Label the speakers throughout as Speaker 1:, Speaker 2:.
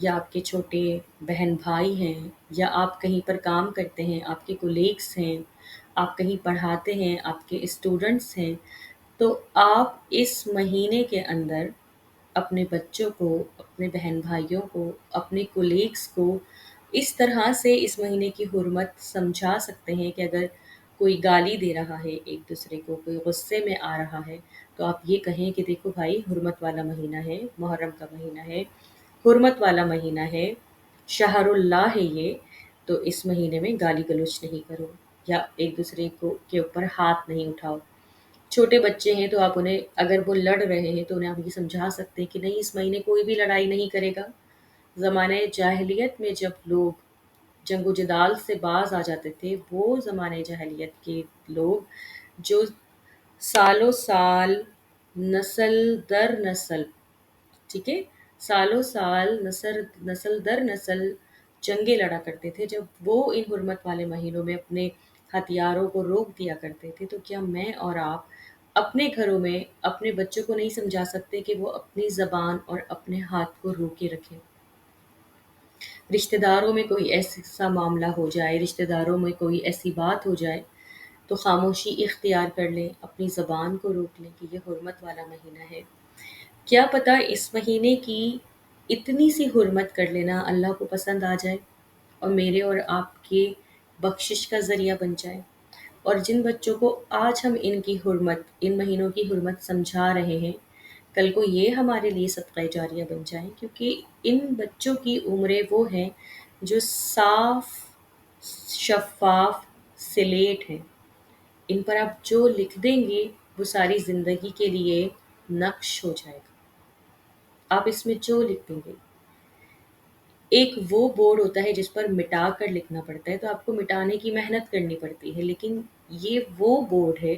Speaker 1: یا آپ کے چھوٹے بہن بھائی ہیں، یا آپ کہیں پر کام کرتے ہیں، آپ کے کولیگس ہیں، آپ کہیں پڑھاتے ہیں، آپ کے اسٹوڈنٹس ہیں، تو آپ اس مہینے کے اندر اپنے بچوں کو، اپنے بہن بھائیوں کو، اپنے کولیگس کو اس طرح سے اس مہینے کی حرمت سمجھا سکتے ہیں کہ اگر کوئی گالی دے رہا ہے ایک دوسرے کو، کوئی غصے میں آ رہا ہے، تو آپ یہ کہیں کہ دیکھو بھائی، حرمت والا مہینہ ہے، محرم کا مہینہ ہے، حرمت والا مہینہ ہے، شہر اللہ ہے یہ، تو اس مہینے میں گالی گلوچ نہیں کرو، یا ایک دوسرے کو کے اوپر ہاتھ نہیں اٹھاؤ۔ چھوٹے بچے ہیں تو آپ انہیں، اگر وہ لڑ رہے ہیں تو انہیں آپ یہ سمجھا سکتے ہیں کہ نہیں، اس مہینے کوئی بھی لڑائی نہیں کرے گا۔ زمانہ جاہلیت میں جب لوگ جنگ و جدال سے باز آ جاتے تھے، وہ زمانہ جاہلیت کے لوگ جو سالوں سال، نسل در نسل، ٹھیک ہے، سالوں سال، نسل در نسل جنگیں لڑا کرتے تھے، جب وہ ان حرمت والے مہینوں میں اپنے ہتھیاروں کو روک دیا کرتے تھے، تو کیا میں اور آپ اپنے گھروں میں اپنے بچوں کو نہیں سمجھا سکتے کہ وہ اپنی زبان اور اپنے ہاتھ کو روکے رکھیں؟ رشتہ داروں میں کوئی ایسا معاملہ ہو جائے، رشتہ داروں میں کوئی ایسی بات ہو جائے، تو خاموشی اختیار کر لیں، اپنی زبان کو روک لیں کہ یہ حرمت والا مہینہ ہے۔ کیا پتہ اس مہینے کی اتنی سی حرمت کر لینا اللہ کو پسند آ جائے اور میرے اور آپ کے بخشش کا ذریعہ بن جائے۔ اور جن بچوں کو آج ہم ان کی حرمت، ان مہینوں کی حرمت سمجھا رہے ہیں، کل کو یہ ہمارے لیے صدقہ جاریہ بن جائیں، کیونکہ ان بچوں کی عمریں وہ ہیں جو صاف شفاف سلیٹ ہیں، ان پر آپ جو لکھ دیں گے وہ ساری زندگی کے لیے نقش ہو جائے گا۔ آپ اس میں جو لکھ دیں گے، ایک وہ بورڈ ہوتا ہے جس پر مٹا کر لکھنا پڑتا ہے، تو آپ کو مٹانے کی محنت کرنی پڑتی ہے، لیکن یہ وہ بورڈ ہے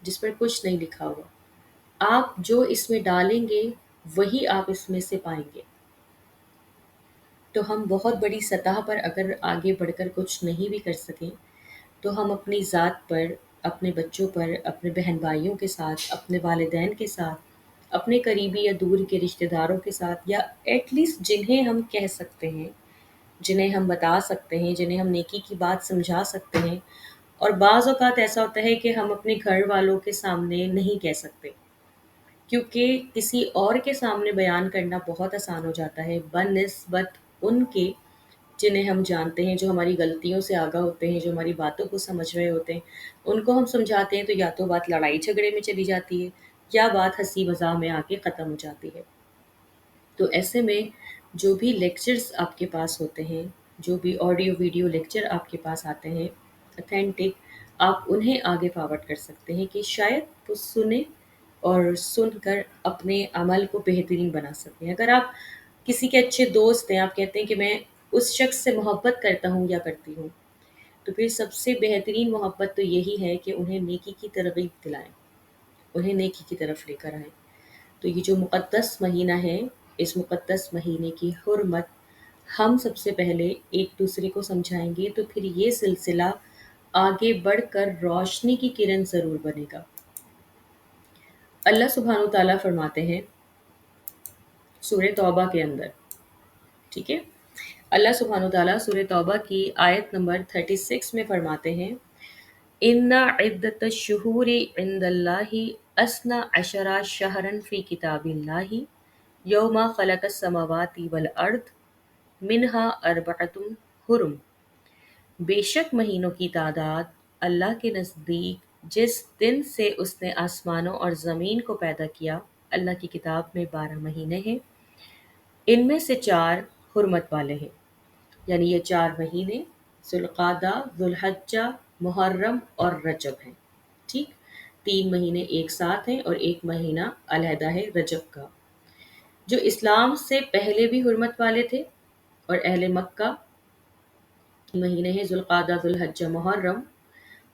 Speaker 1: جس پر کچھ نہیں لکھا ہوا۔ آپ جو اس میں ڈالیں گے وہی آپ اس میں سے پائیں گے۔ تو ہم بہت بڑی سطح پر اگر آگے بڑھ کر کچھ نہیں بھی کر سکیں، تو ہم اپنی ذات پر، اپنے بچوں پر، اپنے بہن بھائیوں کے ساتھ، اپنے والدین کے ساتھ، اپنے قریبی یا دور کے رشتہ داروں کے ساتھ، یا ایٹ لیسٹ جنہیں ہم کہہ سکتے ہیں، جنہیں ہم بتا سکتے ہیں، جنہیں ہم نیکی کی بات سمجھا سکتے ہیں۔ اور بعض اوقات ایسا ہوتا ہے کہ ہم اپنے گھر والوں کے سامنے نہیں کہہ سکتے، کیونکہ کسی اور کے سامنے بیان کرنا بہت آسان ہو جاتا ہے بنسبت ان کے جنہیں ہم جانتے ہیں، جو ہماری غلطیوں سے آگاہ ہوتے ہیں، جو ہماری باتوں کو سمجھ رہے ہوتے ہیں۔ ان کو ہم سمجھاتے ہیں تو یا تو بات لڑائی جھگڑے میں چلی جاتی ہے، یا بات ہنسی مذاق میں آ کے ختم ہو جاتی ہے۔ تو ایسے میں جو بھی لیکچرز آپ کے پاس ہوتے ہیں، جو بھی آڈیو ویڈیو لیکچر آپ کے پاس آتے ہیں اتھینٹک، آپ انہیں آگے فارورڈ کر سکتے ہیں کہ شاید وہ سنیں اور سن کر اپنے عمل کو بہترین بنا سکیں۔ اگر آپ کسی کے اچھے دوست ہیں، آپ کہتے ہیں کہ میں اس شخص سے محبت کرتا ہوں یا کرتی ہوں، تو پھر سب سے بہترین محبت تو یہی ہے کہ انہیں نیکی کی ترغیب دلائیں، انہیں نیکی کی طرف لے کر آئیں۔ تو یہ جو مقدس مہینہ ہے، اس مقدس مہینے کی حرمت ہم سب سے پہلے ایک دوسرے کو سمجھائیں گے، تو پھر یہ سلسلہ آگے بڑھ کر روشنی کی کرن ضرور بنے گا۔ اللہ سبحانہ و تعالیٰ فرماتے ہیں سورہ توبہ کے اندر، ٹھیک ہے، اللہ سبحانہ و تعالیٰ سورہ توبہ کی آیت نمبر 36 میں فرماتے ہیں، ان عدت الشہور عند اللہ اثنا عشر شہرا فی کتاب اللہ یوم خلق السماوات والارض منہا اربعۃ حرم، بے شک مہینوں کی تعداد اللہ کے نزدیک جس دن سے اس نے آسمانوں اور زمین کو پیدا کیا، اللہ کی کتاب میں 12 مہینے ہیں، ان میں سے 4 حرمت والے ہیں۔ یعنی یہ 4 مہینے ذوالقعدہ، ذوالحجہ، محرم اور رجب ہیں، ٹھیک، 3 مہینے ایک ساتھ ہیں اور ایک مہینہ علیحدہ ہے رجب کا، جو اسلام سے پہلے بھی حرمت والے تھے، اور اہل مکہ مہینے ہیں ذوالقعدہ، ذوالحجہ، محرم،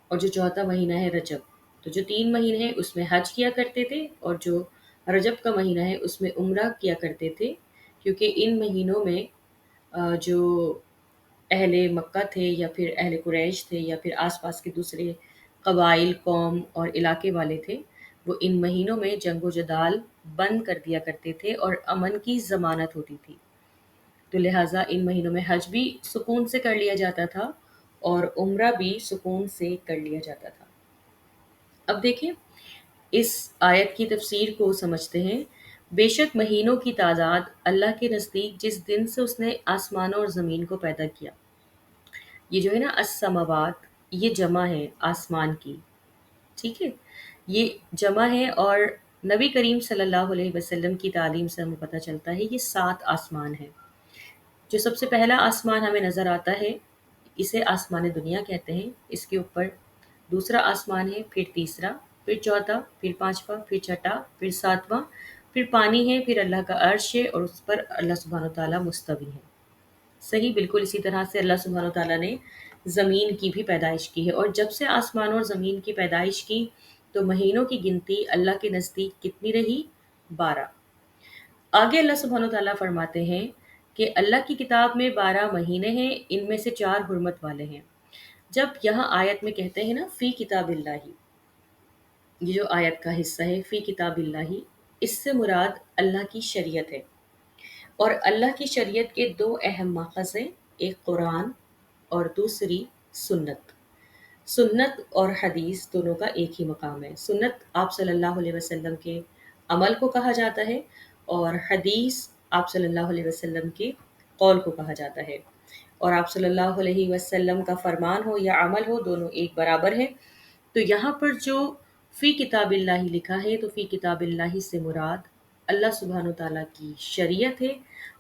Speaker 1: اور جو چوتھا مہینہ ہے رجب۔ تو جو 3 مہینے ہیں اس میں حج کیا کرتے تھے، اور جو رجب کا مہینہ ہے اس میں عمرہ کیا کرتے تھے، کیونکہ ان مہینوں میں جو اہل مکہ تھے یا پھر اہل قریش تھے یا پھر آس پاس کے دوسرے قبائل، قوم اور علاقے والے تھے، وہ ان مہینوں میں جنگ و جدال بند کر دیا کرتے تھے اور امن کی ضمانت ہوتی تھی۔ تو لہٰذا ان مہینوں میں حج بھی سکون سے کر لیا جاتا تھا اور عمرہ بھی سکون سے کر لیا جاتا تھا۔ اب دیکھیں اس آیت کی تفسیر کو سمجھتے ہیں۔ بے شک مہینوں کی تعداد اللہ کے نزدیک جس دن سے اس نے آسمانوں اور زمین کو پیدا کیا، یہ جو ہے نا السماوات، یہ جمع ہے آسمان کی، ٹھیک ہے، یہ جمع ہے، اور نبی کریم صلی اللہ علیہ وسلم کی تعلیم سے ہمیں پتہ چلتا ہے یہ 7 آسمان ہیں۔ جو سب سے پہلا آسمان ہمیں نظر آتا ہے اسے آسمان دنیا کہتے ہیں، اس کے اوپر دوسرا آسمان ہے، پھر تیسرا، پھر چوتھا، پھر پانچواں، پھر چھٹا، پھر ساتواں، پھر پانی ہے، پھر اللہ کا عرش ہے اور اس پر اللہ سبحانہ و تعالیٰ مستوی ہے۔ صحیح، بالکل اسی طرح سے اللہ سبحانہ و تعالیٰ نے زمین کی بھی پیدائش کی ہے، اور جب سے آسمان اور زمین کی پیدائش کی تو مہینوں کی گنتی اللہ کے نزدیک کتنی رہی؟ 12۔ آگے اللہ سبحانہ و تعالیٰ فرماتے ہیں کہ اللہ کی کتاب میں 12 مہینے ہیں، ان میں سے 4 حرمت والے ہیں۔ جب یہاں آیت میں کہتے ہیں نا فی کتاب اللہ، یہ جو آیت کا حصہ ہے فی کتاب اللہ، اس سے مراد اللہ کی شریعت ہے، اور اللہ کی شریعت کے 2 اہم ماخذ ہیں، ایک قرآن اور دوسری سنت۔ سنت اور حدیث دونوں کا ایک ہی مقام ہے۔ سنت آپ صلی اللہ علیہ وسلم کے عمل کو کہا جاتا ہے، اور حدیث آپ صلی اللہ علیہ وسلم کے قول کو کہا جاتا ہے، اور آپ صلی اللہ علیہ وسلم کا فرمان ہو یا عمل ہو دونوں ایک برابر ہے۔ تو یہاں پر جو فی کتاب اللہ لکھا ہے تو فی کتاب اللہ سے مراد اللہ سبحانہ و تعالیٰ کی شریعت ہے،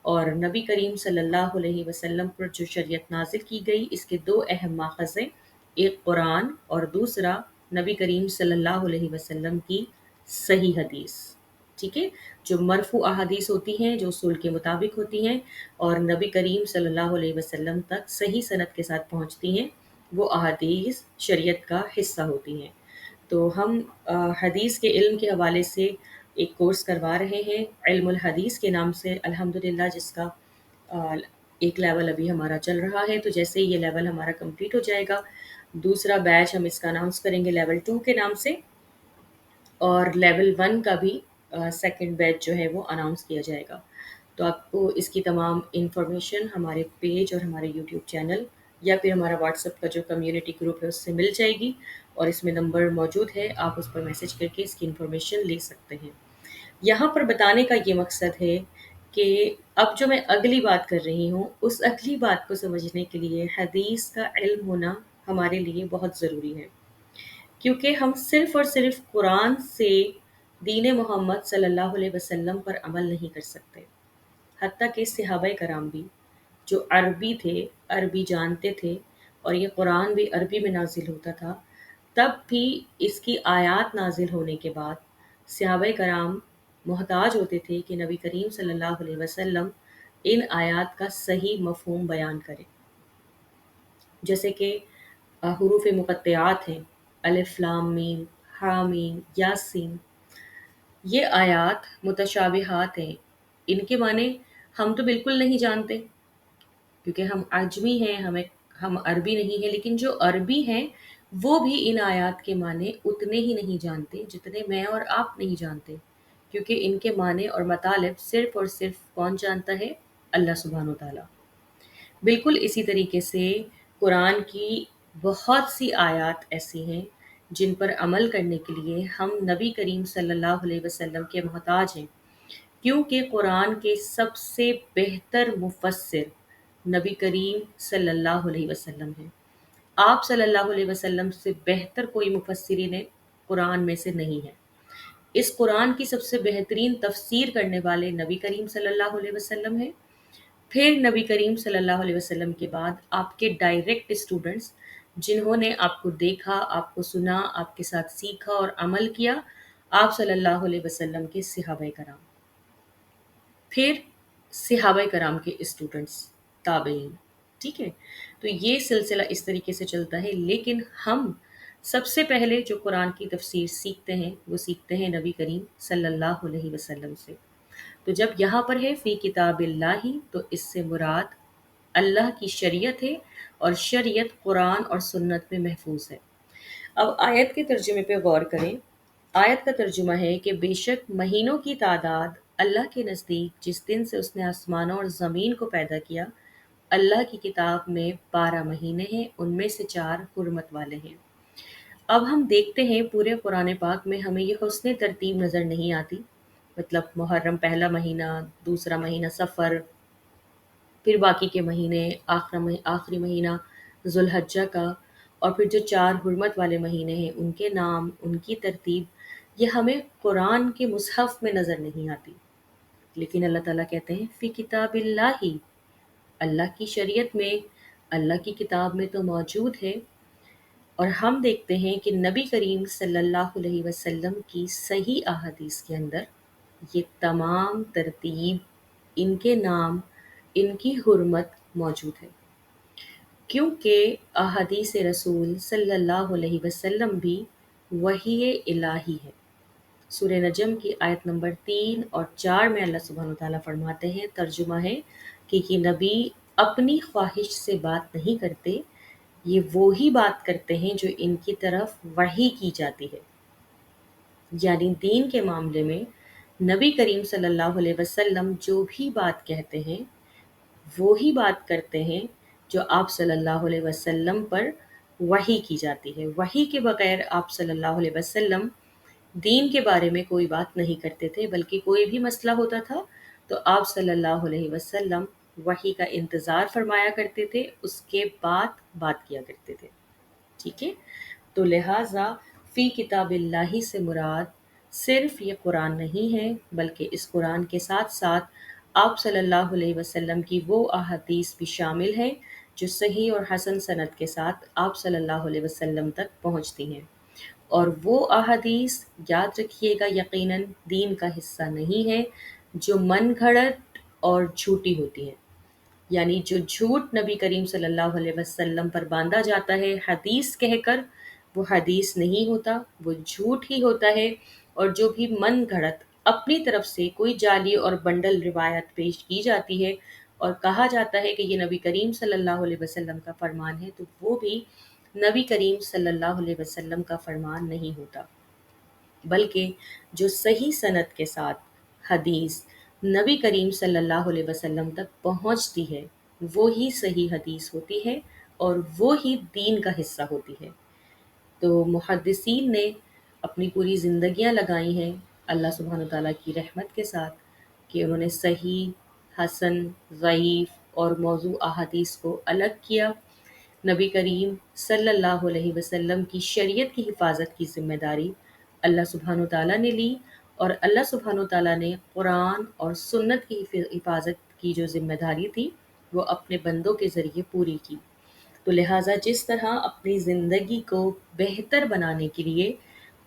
Speaker 1: اور نبی کریم صلی اللہ علیہ وسلم پر جو شریعت نازل کی گئی اس کے 2 اہم ماخذ ہیں، ایک قرآن اور دوسرا نبی کریم صلی اللہ علیہ وسلم کی صحیح حدیث، ٹھیک ہے، جو مرفوع احادیث ہوتی ہیں جو اصول کے مطابق ہوتی ہیں اور نبی کریم صلی اللہ علیہ وسلم تک صحیح سند کے ساتھ پہنچتی ہیں، وہ احادیث شریعت کا حصہ ہوتی ہیں۔ تو ہم حدیث کے علم کے حوالے سے ایک کورس کروا رہے ہیں علم الحدیث کے نام سے الحمدللہ، جس کا ایک لیول ابھی ہمارا چل رہا ہے۔ تو جیسے یہ لیول ہمارا کمپلیٹ ہو جائے گا، دوسرا بیچ ہم اس کا اناؤنس کریں گے لیول 2 کے نام سے، اور لیول 1 کا بھی سیکنڈ بیچ جو ہے وہ اناؤنس کیا جائے گا۔ تو آپ کو اس کی تمام انفارمیشن ہمارے پیج اور ہمارے یوٹیوب چینل یا پھر ہمارا واٹس ایپ کا جو کمیونٹی گروپ ہے اس سے مل جائے گی، اور اس میں نمبر موجود ہے، آپ اس پر میسج کر کے اس کی انفارمیشن لے سکتے ہیں۔ یہاں پر بتانے کا یہ مقصد ہے کہ اب جو میں اگلی بات کر رہی ہوں اس اگلی بات کو سمجھنے کے لیے حدیث کا علم ہونا ہمارے لیے بہت ضروری ہے، کیونکہ ہم صرف اور صرف قرآن سے دین محمد صلی اللہ علیہ وسلم پر عمل نہیں کر سکتے۔ حتیٰ کہ صحابہ کرام بھی جو عربی تھے، عربی جانتے تھے، اور یہ قرآن بھی عربی میں نازل ہوتا تھا، تب بھی اس کی آیات نازل ہونے کے بعد صحابہ کرام محتاج ہوتے تھے کہ نبی کریم صلی اللہ علیہ وسلم ان آیات کا صحیح مفہوم بیان کریں، جیسے کہ حروف مقطعات ہیں، الف لام میم، ہا میم، یاسین، یہ آیات متشابہات ہیں، ان کے معنی ہم تو بالکل نہیں جانتے کیونکہ ہم عجمی ہیں، ہم عربی نہیں ہیں، لیکن جو عربی ہیں وہ بھی ان آیات کے معنی اتنے ہی نہیں جانتے جتنے میں اور آپ نہیں جانتے، کیونکہ ان کے معنی اور مطالب صرف اور صرف کون جانتا ہے؟ اللہ سبحانہ و تعالیٰ۔ بالکل اسی طریقے سے قرآن کی بہت سی آیات ایسی ہیں جن پر عمل کرنے کے لیے ہم نبی کریم صلی اللہ علیہ وسلم کے محتاج ہیں، کیونکہ قرآن کے سب سے بہتر مفسر نبی کریم صلی اللہ علیہ وسلم ہیں۔ آپ صلی اللہ علیہ وسلم سے بہتر کوئی مفسرین قرآن میں سے نہیں ہے۔ اس قرآن کی سب سے بہترین تفسیر کرنے والے نبی کریم صلی اللہ علیہ وسلم ہیں۔ پھر نبی کریم صلی اللہ علیہ وسلم کے بعد آپ کے ڈائریکٹ اسٹوڈنٹس جنہوں نے آپ کو دیکھا، آپ کو سنا، آپ کے ساتھ سیکھا اور عمل کیا، آپ صلی اللہ علیہ وسلم کے صحابہ کرام، پھر صحابہ کرام کے اسٹوڈنٹس تابعین، ٹھیک ہے۔ تو یہ سلسلہ اس طریقے سے چلتا ہے، لیکن ہم سب سے پہلے جو قرآن کی تفسیر سیکھتے ہیں وہ سیکھتے ہیں نبی کریم صلی اللہ علیہ وسلم سے۔ تو جب یہاں پر ہے فی کتاب اللہ تو اس سے مراد اللہ کی شریعت ہے، اور شریعت قرآن اور سنت میں محفوظ ہے۔ اب آیت کے ترجمے پہ غور کریں۔ آیت کا ترجمہ ہے کہ بے شک مہینوں کی تعداد اللہ کے نزدیک جس دن سے اس نے آسمانوں اور زمین کو پیدا کیا، اللہ کی کتاب میں 12 مہینے ہیں، ان میں سے 4 حرمت والے ہیں۔ اب ہم دیکھتے ہیں پورے قرآن پاک میں ہمیں یہ حسن ترتیب نظر نہیں آتی، مطلب محرم پہلا مہینہ، دوسرا مہینہ صفر، پھر باقی کے مہینے، آخری مہینہ ذوالحجہ کا، اور پھر جو 4 حرمت والے مہینے ہیں ان کے نام، ان کی ترتیب، یہ ہمیں قرآن کے مصحف میں نظر نہیں آتی۔ لیکن اللہ تعالیٰ کہتے ہیں فی کتاب اللہ، اللہ کی شریعت میں، اللہ کی کتاب میں تو موجود ہے۔ اور ہم دیکھتے ہیں کہ نبی کریم صلی اللہ علیہ وسلم کی صحیح احادیث کے اندر یہ تمام ترتیب، ان کے نام، ان کی حرمت موجود ہے، کیونکہ احادیث رسول صلی اللہ علیہ وسلم بھی وحی الہی ہے۔ سورہ نجم کی آیت نمبر 3 اور 4 میں اللہ سبحانہ وتعالیٰ فرماتے ہیں، ترجمہ ہے کہ یہ نبی اپنی خواہش سے بات نہیں کرتے، یہ وہی بات کرتے ہیں جو ان کی طرف وحی کی جاتی ہے۔ یعنی دین کے معاملے میں نبی کریم صلی اللہ علیہ وسلم جو بھی بات کہتے ہیں وہی بات کرتے ہیں جو آپ صلی اللہ علیہ وسلم پر وحی کی جاتی ہے۔ وحی کے بغیر آپ صلی اللہ علیہ وسلم دین کے بارے میں کوئی بات نہیں کرتے تھے، بلکہ کوئی بھی مسئلہ ہوتا تھا تو آپ صلی اللہ علیہ وسلم وحی کا انتظار فرمایا کرتے تھے، اس کے بعد بات کیا کرتے تھے۔ ٹھیک ہے، تو لہٰذا فی کتاب اللہ سے مراد صرف یہ قرآن نہیں ہے، بلکہ اس قرآن کے ساتھ ساتھ آپ صلی اللہ علیہ وسلم کی وہ احادیث بھی شامل ہیں جو صحیح اور حسن سند کے ساتھ آپ صلی اللہ علیہ وسلم تک پہنچتی ہیں۔ اور وہ احادیث یاد رکھیے گا یقیناً دین کا حصہ نہیں ہے جو من گھڑت اور جھوٹی ہوتی ہیں، یعنی جو جھوٹ نبی کریم صلی اللہ علیہ وسلم پر باندھا جاتا ہے حدیث کہہ کر، وہ حدیث نہیں ہوتا، وہ جھوٹ ہی ہوتا ہے۔ اور جو بھی من گھڑت اپنی طرف سے کوئی جعلی اور بنڈل روایت پیش کی جاتی ہے اور کہا جاتا ہے کہ یہ نبی کریم صلی اللہ علیہ وسلم کا فرمان ہے، تو وہ بھی نبی کریم صلی اللہ علیہ وسلم کا فرمان نہیں ہوتا، بلکہ جو صحیح سند کے ساتھ حدیث نبی کریم صلی اللہ علیہ وسلم تک پہنچتی ہے وہی صحیح حدیث ہوتی ہے اور وہی دین کا حصہ ہوتی ہے۔ تو محدثین نے اپنی پوری زندگیاں لگائی ہیں اللہ سبحانہ تعالیٰ کی رحمت کے ساتھ کہ انہوں نے صحیح، حسن، ضعیف اور موضوع احادیث کو الگ کیا۔ نبی کریم صلی اللہ علیہ وسلم کی شریعت کی حفاظت کی ذمہ داری اللہ سبحانہ تعالیٰ نے لی، اور اللہ سبحانہ تعالیٰ نے قرآن اور سنت کی حفاظت کی جو ذمہ داری تھی وہ اپنے بندوں کے ذریعے پوری کی۔ تو لہٰذا جس طرح اپنی زندگی کو بہتر بنانے کے لیے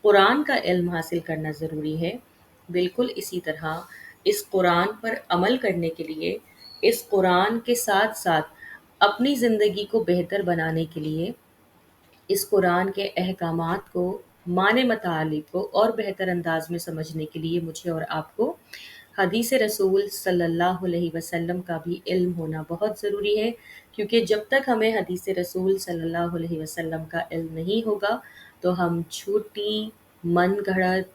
Speaker 1: قرآن کا علم حاصل کرنا ضروری ہے، بالکل اسی طرح اس قرآن پر عمل کرنے کے لیے، اس قرآن کے ساتھ ساتھ اپنی زندگی کو بہتر بنانے کے لیے، اس قرآن کے احکامات کو، معنی مطالب کو اور بہتر انداز میں سمجھنے کے لیے مجھے اور آپ کو حدیث رسول صلی اللہ علیہ وسلم کا بھی علم ہونا بہت ضروری ہے، کیونکہ جب تک ہمیں حدیث رسول صلی اللہ علیہ وسلم کا علم نہیں ہوگا تو ہم جھوٹی، من گھڑت،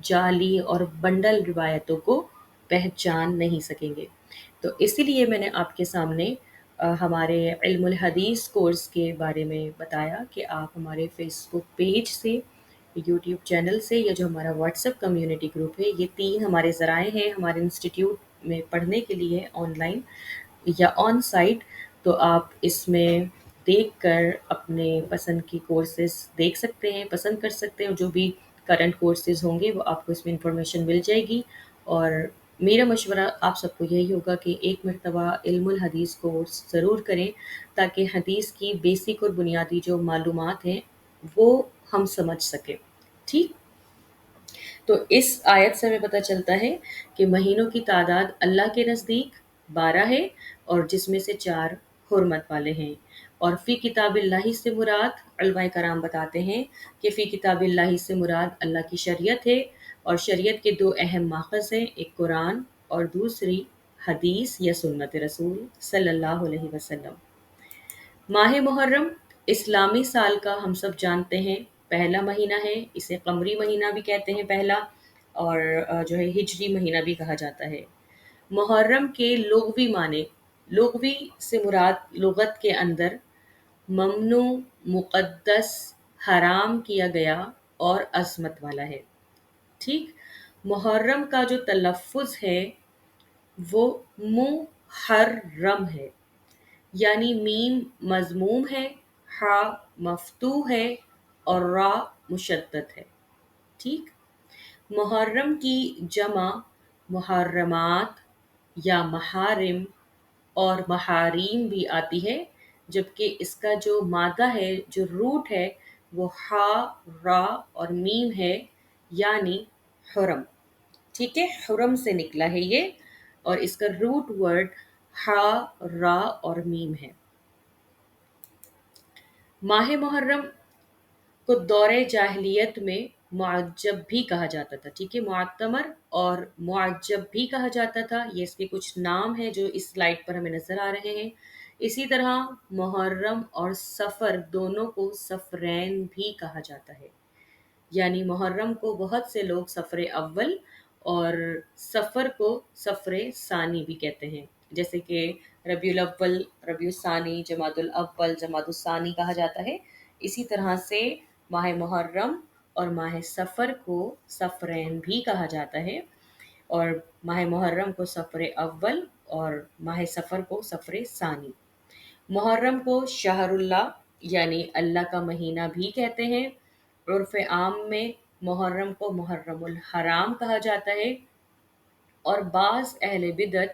Speaker 1: جعلی اور بنڈل روایتوں کو پہچان نہیں سکیں گے۔ تو اسی لیے میں نے آپ کے سامنے ہمارے علم الحدیث کورس کے بارے میں بتایا کہ آپ ہمارے فیس بک پیج سے، یوٹیوب چینل سے، یا جو ہمارا واٹس ایپ کمیونٹی گروپ ہے، یہ 3 ہمارے ذرائع ہیں ہمارے انسٹیٹیوٹ میں پڑھنے کے لیے، آن لائن یا آن سائٹ۔ تو آپ اس میں دیکھ کر اپنے پسند کی کورسز دیکھ سکتے ہیں، پسند کر سکتے ہیں، جو بھی کرنٹ کورسز ہوں گے وہ آپ کو اس میں انفارمیشن مل جائے گی۔ اور میرا مشورہ آپ سب کو یہی ہوگا کہ ایک مرتبہ علم الحدیث کورس ضرور کریں تاکہ حدیث کی بیسک اور بنیادی جو معلومات ہیں وہ ہم سمجھ سکیں۔ ٹھیک، تو اس آیت سے ہمیں پتہ چلتا ہے کہ مہینوں کی تعداد اللہ کے نزدیک 12 ہے، اور جس میں سے 4 حرمت والے ہیں۔ اور فی کتاب اللہ سے مراد، علماء کرام بتاتے ہیں کہ فی کتاب اللہ سے مراد اللہ کی شریعت ہے، اور شریعت کے 2 اہم ماخذ ہیں، ایک قرآن اور دوسری حدیث یا سنت رسول صلی اللہ علیہ وسلم۔ ماہ محرم اسلامی سال کا ہم سب جانتے ہیں پہلا مہینہ ہے، اسے قمری مہینہ بھی کہتے ہیں پہلا، اور جو ہے ہجری مہینہ بھی کہا جاتا ہے۔ محرم کے لغوی معنی، لغوی سے مراد لغت کے اندر ممنوع، مقدس، حرام کیا گیا اور عظمت والا ہے۔ ٹھیک، محرم کا جو تلفظ ہے وہ محرم ہے، یعنی میم مضموم ہے، ہا مفتوح ہے اور را مشدد ہے۔ ٹھیک، محرم کی جمع محرمات یا محارم اور محاریم بھی آتی ہے، جبکہ اس کا جو مادہ ہے، جو روٹ ہے، وہ ہا، را اور میم ہے، یعنی حرم۔ ٹھیک ہے، حرم سے نکلا ہے یہ، اور اس کا روٹ ورڈ ہا، را اور میم ہے۔ ماہ محرم کو دور جاہلیت میں معجب بھی کہا جاتا تھا۔ ٹھیک ہے، معتمر اور معجب بھی کہا جاتا تھا، یہ اس کے کچھ نام ہیں جو اس سلائڈ پر ہمیں نظر آ رہے ہیں۔ اسی طرح محرم اور صفر دونوں کو صفرین بھی کہا جاتا ہے، یعنی محرم کو بہت سے لوگ صفر اول اور صفر کو صفر ثانی بھی کہتے ہیں، جیسے کہ ربیع الاول، ربیع الثانی، جمادی الاول، جمادی الثانی کہا جاتا ہے۔ اسی طرح سے ماہ محرم اور ماہ صفر کو صفرین بھی کہا جاتا ہے، اور ماہ محرم کو صفر اول اور ماہ صفر کو صفر ثانی۔ محرم کو شہر اللہ یعنی اللہ کا مہینہ بھی کہتے ہیں۔ عرف عام میں محرم کو محرم الحرام کہا جاتا ہے، اور بعض اہل بدعت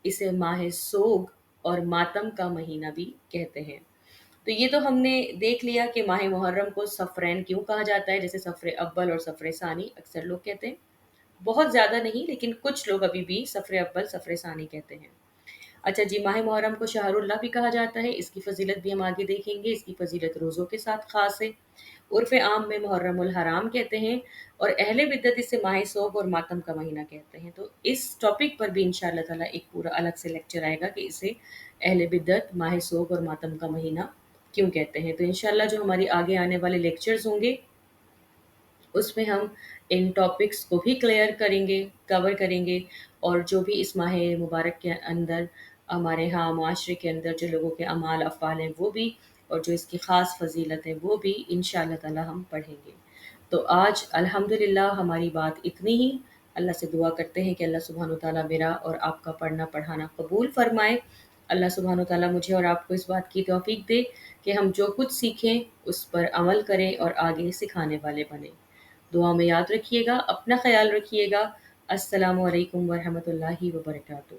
Speaker 1: اسے ماہ سوگ اور ماتم کا مہینہ بھی کہتے ہیں۔ تو یہ تو ہم نے دیکھ لیا کہ ماہ محرم کو صفرین کیوں کہا جاتا ہے، جیسے صفر اول اور صفر ثانی اکثر لوگ کہتے ہیں، بہت زیادہ نہیں لیکن کچھ لوگ ابھی بھی صفر اول صفر ثانی کہتے ہیں۔ اچھا جی، ماہ محرم کو شہر اللہ بھی کہا جاتا ہے، اس کی فضیلت بھی ہم آگے دیکھیں گے، اس کی فضیلت روزوں کے ساتھ خاص ہے۔ عرف عام میں محرم الحرام کہتے ہیں، اور اہل بدعت اسے ماہ سوگ اور ماتم کا مہینہ کہتے ہیں۔ تو اس ٹاپک پر بھی انشاءاللہ تعالیٰ ایک پورا الگ سے لیکچر آئے گا کہ اسے اہل بدعت ماہ سوگ اور ماتم کا مہینہ کیوں کہتے ہیں۔ تو انشاءاللہ جو ہماری آگے آنے والے لیکچرز ہوں گے اس میں ہم ان ٹاپکس کو بھی کلیئر کریں گے، کور کریں گے، اور جو بھی اس ماہ مبارک کے اندر ہمارے ہاں معاشرے کے اندر جو لوگوں کے اعمال افعال ہیں وہ بھی، اور جو اس کی خاص فضیلت ہے وہ بھی انشاءاللہ تعالی ہم پڑھیں گے۔ تو آج الحمدللہ ہماری بات اتنی ہی۔ اللہ سے دعا کرتے ہیں کہ اللہ سبحانہ وتعالیٰ میرا اور آپ کا پڑھنا پڑھانا قبول فرمائے۔ اللہ سبحانہ وتعالیٰ مجھے اور آپ کو اس بات کی توفیق دے کہ ہم جو کچھ سیکھیں اس پر عمل کریں اور آگے سکھانے والے بنیں۔ دعا میں یاد رکھیے گا، اپنا خیال رکھیے گا۔ السلام علیکم ورحمۃ اللہ وبرکاتہ۔